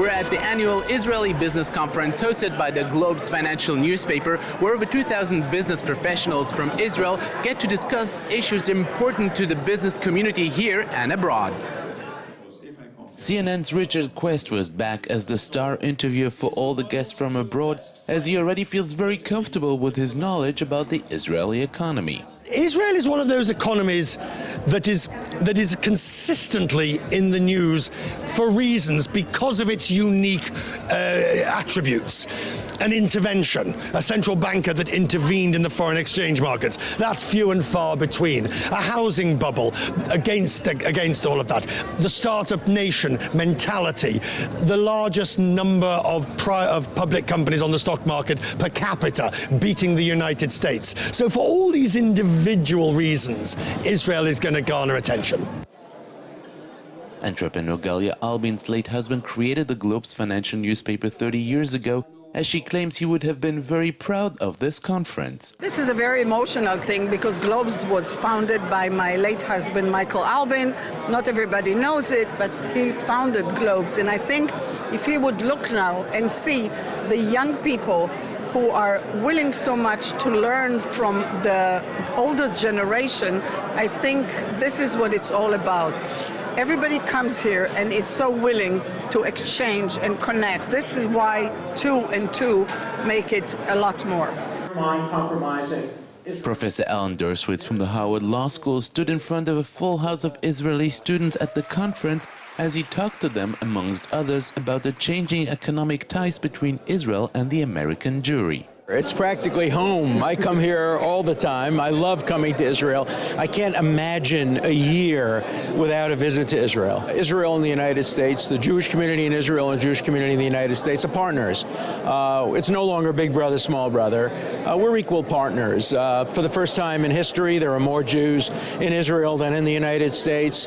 We're at the annual Israeli Business Conference hosted by the Globe's financial newspaper, where over 2,000 business professionals from Israel get to discuss issues important to the business community here and abroad. CNN's Richard Quest was back as the star interviewer for all the guests from abroad, as he already feels very comfortable with his knowledge about the Israeli economy. Israel is one of those economies that is consistently in the news for reasons because of its unique attributes. An intervention, a central banker that intervened in the foreign exchange markets. That's few and far between. A housing bubble against all of that. The startup nation mentality. The largest number of public companies on the stock market per capita, beating the United States. So for all these individual reasons, Israel is going to garner attention. Entrepreneur Galia Albin's late husband created the Globe's financial newspaper 30 years ago, as she claims he would have been very proud of this conference. This is a very emotional thing because Globes was founded by my late husband, Michael Albin. Not everybody knows it, but he founded Globes. And I think if he would look now and see the young people who are willing so much to learn from the older generation, I think this is what it's all about. Everybody comes here and is so willing to exchange and connect. This is why 2 and 2 make it a lot more. Professor Alan Derswitz from the Howard Law School stood in front of a full house of Israeli students at the conference as he talked to them, amongst others, about the changing economic ties between Israel and the American Jewry. It's practically home. I come here all the time. I love coming to Israel. I can't imagine a year without a visit to Israel. Israel and the United States, the Jewish community in Israel and the Jewish community in the United States are partners. It's no longer big brother, small brother. We're equal partners. For the first time in history, there are more Jews in Israel than in the United States.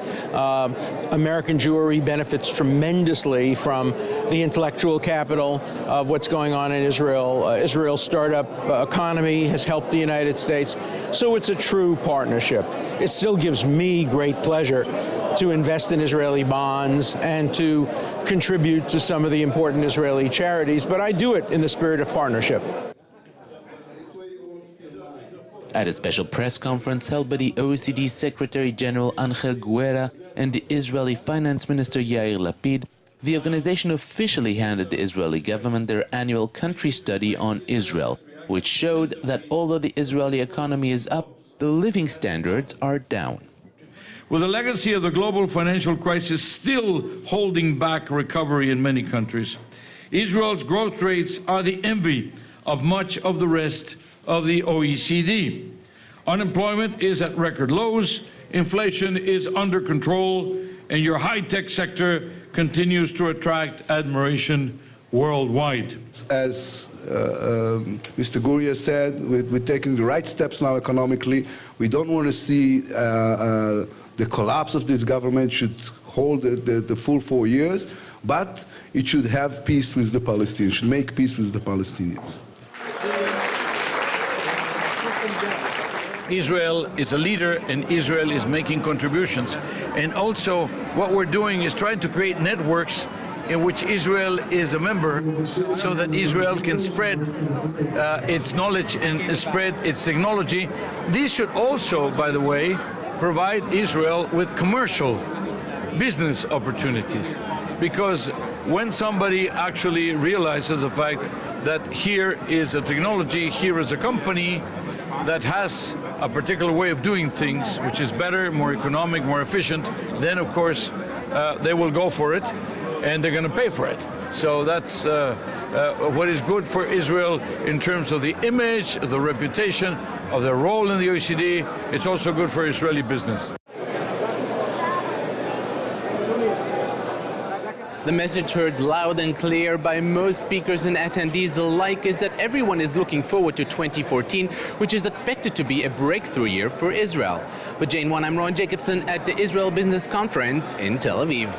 American Jewry benefits tremendously from the intellectual capital of what's going on in Israel. Israel's startup economy has helped the United States, so it's a true partnership. It still gives me great pleasure to invest in Israeli bonds and to contribute to some of the important Israeli charities, but I do it in the spirit of partnership. At a special press conference held by the OECD Secretary General Angel Guerra and the Israeli Finance Minister Yair Lapid, the organization officially handed the Israeli government their annual country study on Israel, which showed that although the Israeli economy is up, the living standards are down. With the legacy of the global financial crisis still holding back recovery in many countries, Israel's growth rates are the envy of much of the rest of the OECD. Unemployment is at record lows, inflation is under control, and your high-tech sector continues to attract admiration worldwide. As Mr. Guria said, we're taking the right steps now economically. We don't want to see the collapse of this government should hold the full 4 years, but it should have peace with the Palestinians, should make peace with the Palestinians. Israel is a leader and Israel is making contributions. And also what we're doing is trying to create networks in which Israel is a member so that Israel can spread its knowledge and spread its technology. This should also, by the way, provide Israel with commercial business opportunities. Because when somebody actually realizes the fact that here is a technology, here is a company that has a particular way of doing things, which is better, more economic, more efficient, then of course they will go for it and they're going to pay for it. So that's what is good for Israel in terms of the image, the reputation, of their role in the OECD. It's also good for Israeli business. The message heard loud and clear by most speakers and attendees alike is that everyone is looking forward to 2014, which is expected to be a breakthrough year for Israel. For JN1, I'm Jacobsohn at the Israel Business Conference in Tel Aviv.